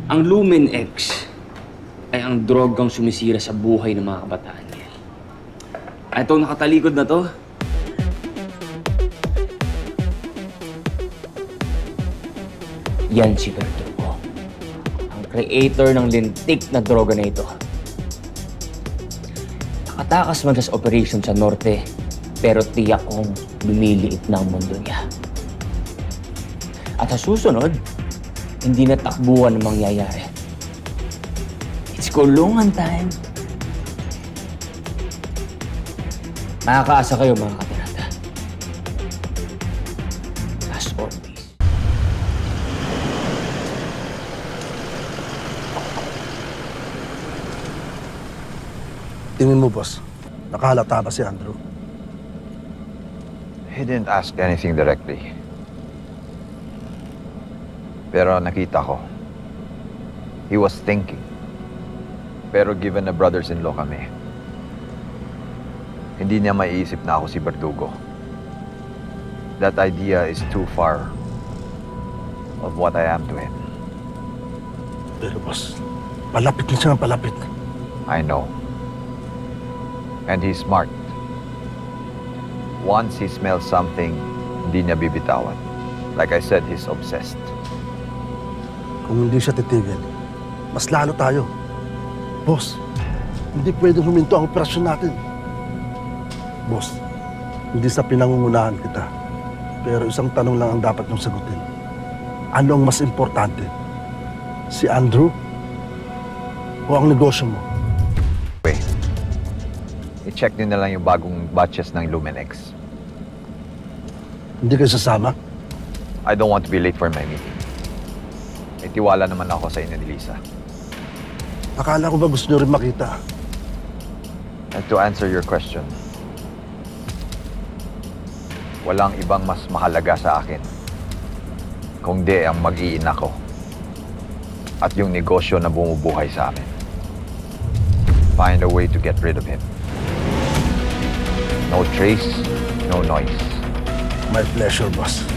Ang Lumen X ay ang drogang sumisira sa buhay ng mga kabataan niya. At itong nakatalikod na to, yan si Verdugo. Ang creator ng lintik na droga na ito. Nakatakas man siya sa operation sa Norte, pero tiyak kong lumiliit na ang mundo niya. At sa susunod, hindi na takbuhan ang mangyayari. It's kulungan time. Makakaasa kayo mga katirata. As always. Tingin mo, boss, nakahalata ba si Andrew? He didn't ask anything directly. Pero nakita ko, he was thinking. Pero given na brothers-in-law kami, hindi niya maiisip na ako si Verdugo. That idea is too far of what I am to him. Pero, boss, palapit na siya ng palapit. I know. And he's smart. Once he smells something, hindi niya bibitawan. Like I said, he's obsessed. Kung hindi siya titigil, mas lalo tayo. Boss, hindi pwedeng huminto ang operasyon natin. Boss, hindi sa pinangungunahan kita. Pero isang tanong lang ang dapat mong sagutin. Ano ang mas importante? Si Andrew o ang negosyo mo? Wait. I-check niyo na lang yung bagong batches ng Lumenex. Hindi kayo sasama? I don't want to be late for my meeting. May tiwala naman ako sa inyo ni Lisa. Akala ko ba gusto nyo rin makita? And to answer your question, walang ibang mas mahalaga sa akin kung di ang mag-iina ko at yung negosyo na bumubuhay sa amin. Find a way to get rid of him. No trace, no noise. My pleasure, boss.